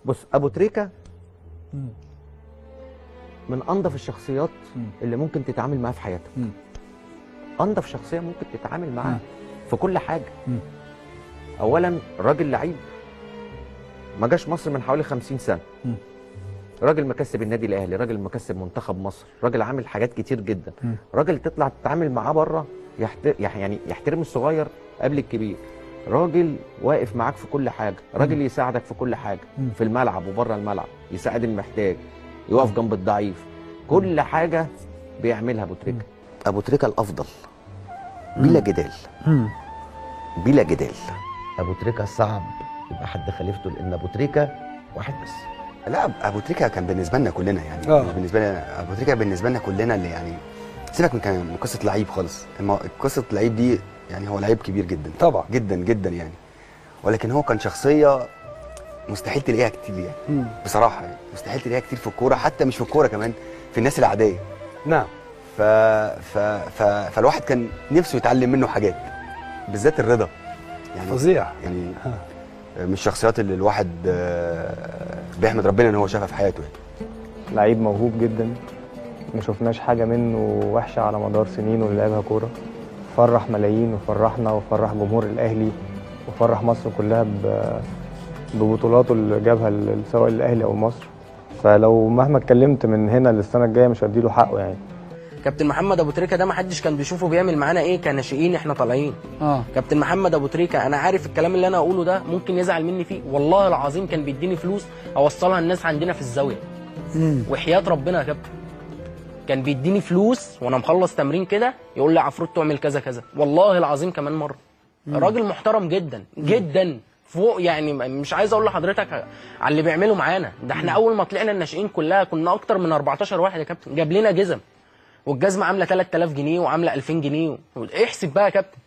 بص ابو تريكه من انظف الشخصيات اللي ممكن تتعامل معاها في حياتك. انظف شخصيه ممكن تتعامل معاها في كل حاجه. اولا راجل لعيب ما جاش مصر من حوالي 50 سنه. راجل مكسب النادي الاهلي، راجل مكسب منتخب مصر، راجل عامل حاجات كتير جدا. راجل تطلع تتعامل معاه بره يعني يحترم الصغير قبل الكبير. راجل واقف معاك في كل حاجه، راجل يساعدك في كل حاجه، في الملعب وبره الملعب، يساعد المحتاج، يقف جنب الضعيف، كل حاجه بيعملها ابو تريكه. ابو تريكه الافضل بلا جدال. بلا جدال. ابو تريكه صعب يبقى حد خليفته، لان ابو تريكه واحد بس. لا ابو تريكه كان بالنسبه لنا كلنا يعني بالنسبه لنا ابو تريكه بالنسبه لنا كلنا اللي يعني سيبك من قصه لعيب خالص. قصه لعيب دي يعني هو لعيب كبير جدا طبعا جدا جدا يعني، ولكن هو كان شخصيه مستحيل تلاقيها كتير يعني بصراحه يعني مستحيل تلاقيها كتير في الكوره، حتى مش في الكوره كمان في الناس العاديه. نعم. فالواحد كان نفسه يتعلم منه حاجات، بالذات الرضا يعني فظيع يعني من الشخصيات اللي الواحد بيحمد ربنا ان هو شافها في حياته يعني. لعيب موهوب جدا، ما شفناش حاجه منه وحشه على مدار سنين اللي لعبها كوره. فرح ملايين وفرحنا وفرح جمهور الاهلي وفرح مصر كلها ببطولاته اللي جابها سواء الاهلي او مصر. فلو مهما اتكلمت من هنا للسنه الجايه مش هديله حقه يعني. كابتن محمد ابو تريكه ده ما حدش كان بيشوفه بيعمل معانا ايه كناشئين احنا طالعين. كابتن محمد ابو تريكه انا عارف الكلام اللي انا اقوله ده ممكن يزعل مني فيه، والله العظيم كان بيديني فلوس اوصلها الناس عندنا في الزاويه. وحياه ربنا يا كابتن كان بيديني فلوس وانا مخلص تمرين كده يقول لي عفروت تعمل كذا كذا، والله العظيم كمان مره. راجل محترم جدا جدا فوق يعني، مش عايز اقول لحضرتك على اللي بيعمله معانا ده. احنا اول ما طلعنا الناشئين كلها كنا اكتر من 14 واحد يا كابتن، جاب لنا جزم والجزمه عامله 3000 جنيه وعامله 2000 جنيه. احسب بقى يا كابتن.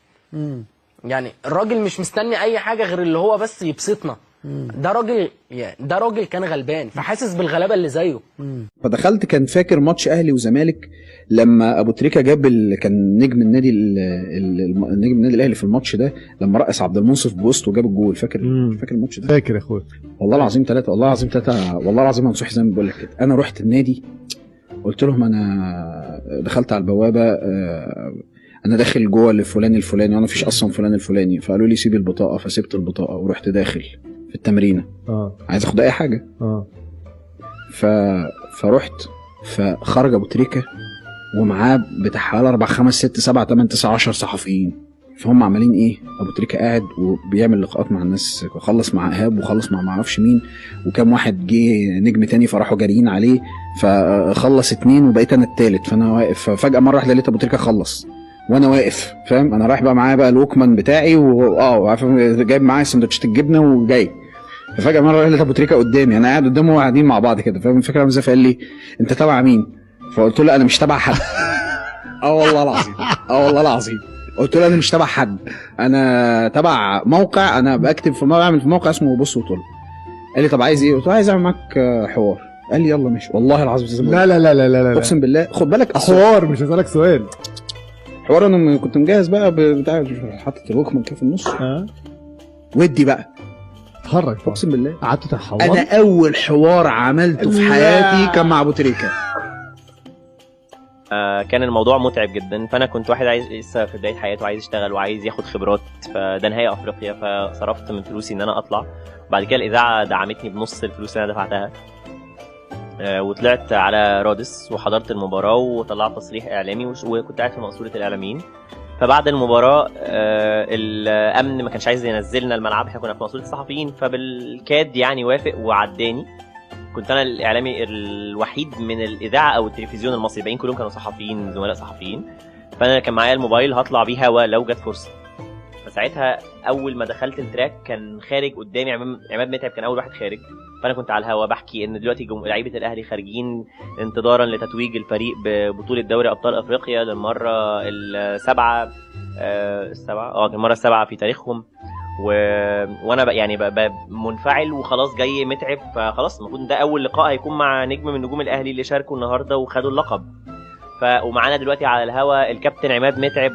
يعني الراجل مش مستني اي حاجه غير اللي هو بس يبسطنا. ده راجل يعني ده راجل كان غلبان فحاسس بالغلابه اللي زيه. فدخلت كان فاكر ماتش اهلي وزمالك لما ابو تريكه جاب كان نجم النادي نجم النادي الاهلي في الماتش ده، لما رقص عبد المنصف بوسط وجاب الجول. فاكر الماتش ده؟ فاكر يا اخويا. والله العظيم 3 والله العظيم 3 والله العظيم منصوح زي ما بقول لك كده. انا رحت النادي قلت لهم انا دخلت على البوابه انا داخل جوه الفلاني الفلاني وانا مفيش اصلا فلان الفلاني. فقالوا لي سيب البطاقه، فسبت البطاقه ورحت داخل في التمرينه عايز اخد اي حاجه. فرحت فخرج ابو تريكه ومعاه بتاع حوالي 4 5 6 7 8 9 10 صحفيين. فهم عمالين ايه، ابو تريكه قاعد وبيعمل لقاءات مع الناس، خلص مع ايهاب وخلص مع معرفش مين وكام واحد جه نجم تاني فراحوا جاريين عليه، فخلص 2 وبقيت انا الثالث. فانا واقف ففجاه مره واحده لقيت ابو تريكه خلص وانا واقف فاهم. انا رايح بقى معايا بقى الوكمان بتاعي جايب معايا سندوتشات الجبنه وجاي. ففجاه مره واحده لقيت ابو تريكه قدامي، انا قاعد قدامه وقاعدين مع بعض كده فاهم. الفكره ازاي؟ فقال لي انت تبع مين؟ فقلت له انا مش تبع حد. والله العظيم والله العظيم قلت له انا مش تبع حد، انا تبع موقع، انا بكتب في بعمل في موقع اسمه بص وطل. قال لي طب عايز ايه؟ قلت له عايز اعمل معاك حوار. قال لي يلا ماشي. والله العظيم لا لا لا لا لا اقسم بالله. خد بالك حوار مش هسألك سؤال. حوار انا كنت مجهز بقى بتاع حاطط الوكمان كده في النص. ودي بقى اتخرج اقسم بالله. قعدت تحور. انا اول حوار عملته في حياتي كان مع ابو تريكه. كان الموضوع متعب جدا، فانا كنت واحد عايز لسه في بدايه حياته عايز يشتغل وعايز ياخد خبرات، فده نهائي افريقيا فصرفت من فلوسي ان انا اطلع. بعد كده الاذاعه دعمتني بنص الفلوس اللي انا دفعتها، وطلعت على رادس وحضرت المباراه وطلعت تصريح اعلامي وكنت قاعد في مقصوره الاعلاميين. فبعد المباراه الامن ما كانش عايز ينزلنا الملعب، احنا كنا في مقصوره الصحفيين، فبالكاد يعني وافق وعداني. كنت انا الاعلامي الوحيد من الاذاعه او التلفزيون المصري، الباقيين كلهم كانوا صحفيين زملاء صحفيين. فانا كان معايا الموبايل هطلع بيه هوا لو جت فرصه. فساعتها اول ما دخلت التراك كان خارج قدامي عماد متعب، كان اول واحد خارج. فانا كنت على الهوا بحكي ان دلوقتي لعيبه الاهلي خارجين انتظارا لتتويج الفريق ببطوله دوري ابطال افريقيا للمره السابعه المره السابعه في تاريخهم. وانا يعني منفعل وخلاص جاي متعب، فخلاص المفروض ده اول لقاء هيكون مع نجم من نجوم الاهلي اللي شاركوا النهارده وخدوا اللقب. ومعانا دلوقتي على الهوا الكابتن عماد متعب،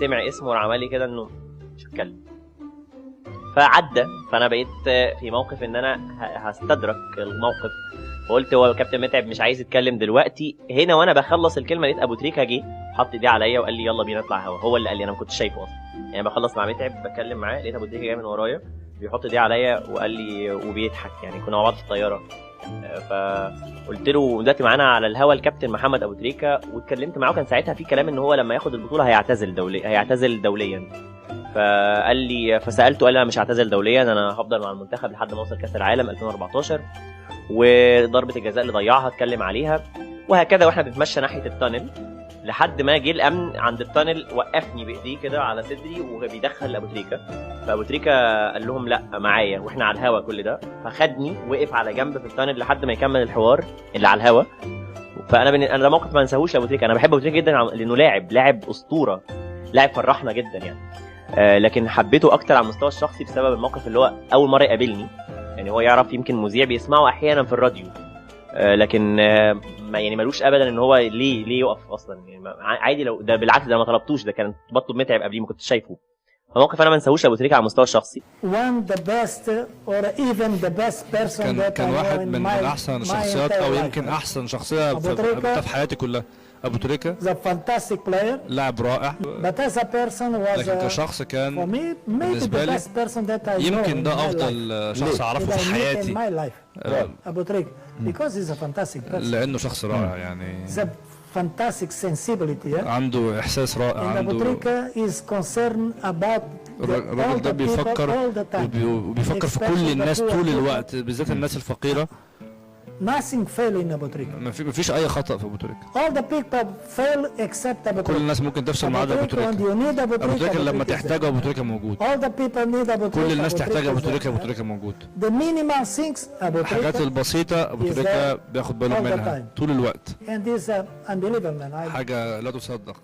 سمع اسمه وعمل لي كده انه مش هتكلم. فعدى. فانا بقيت في موقف ان انا هستدرك الموقف، فقلت هو كابتن متعب مش عايز يتكلم دلوقتي. هنا وانا بخلص الكلمه لقيت ابو تريكه جه حط ايديه عليا وقال لي يلا بينا نطلع هوا. هو اللي قال لي، انا ما كنتش شايفه اصلا يعني. بخلص مع متعب بتكلم معاه لقيت ابو تريكه جاي من ورايا بيحط ايديه عليا وقال لي وبيضحك يعني، كنا مع بعض في الطياره. فقلت له دلوقتي معانا على الهوا الكابتن محمد ابو تريكه، واتكلمت معاه. كان ساعتها في كلام ان هو لما ياخد البطوله هيعتزل دوليا. فقال لي، فسالته قال لي انا مش هعتزل دوليا، انا هفضل مع المنتخب لحد ما اوصل كاس العالم 2014. وضربه الجزاء اللي ضيعها اتكلم عليها وهكذا. واحنا بنتمشى ناحيه التانل لحد ما جه الامن عند التانل، وقفني بايديه كده على صدري وبيدخل ابو تريكه. فابو تريكه قال لهم لا معايا واحنا على الهوا كل ده، فخدني وقف على جنب في التانل لحد ما يكمل الحوار اللي على الهوا. فانا ده موقف ما انساهوش لابو تريكه. انا بحب ابو تريكه جدا لانه لاعب اسطوره، لاعب فرحنا جدا يعني. لكن حبيته اكتر على المستوى الشخصي بسبب الموقف اللي هو اول مره يقابلني. يعني هو يعرف يمكن مذيع بيسمعه احيانا في الراديو، لكن ما يعني ملوش ابدا ان هو ليه يقف اصلا يعني. عادي لو ده بالعكس، ده ما طلبتوش، ده كان بطلب متعب قبليه ما كنتش شايفه. فموقف انا ما انساهوش ابو تريكه على المستوى الشخصي. كان واحد من احسن الشخصيات او يمكن احسن شخصيه في حياتي كلها. ابو تريكه لاعب رائع، لكن كشخص كان بالنسبه لي يمكن ده افضل شخص اعرفه في حياتي. ابو تريكه لانه شخص رائع يعني، fantastic sensibility. عنده احساس رائع. عنده الراجل ده بيفكر وبيفكر في كل الناس طول الوقت، بالذات الناس الفقيره. Nothing fail in Abu Trika. ما فيش اي خطأ في ابو تريكه. All the people fail except Abu Trika. كل الناس ممكن تفشل ما عدا ابو تريكه. ابو تريكه لما تحتاجه ابو تريكه موجود. All the people need Abu Trika. كل الناس تحتاج ابو تريكه، ابو تريكه موجود. The minimum things Abu Trika. الحاجات البسيطه ابو تريكه بياخد باله منها طول الوقت. And this unbelievable man. حاجه لا تصدق.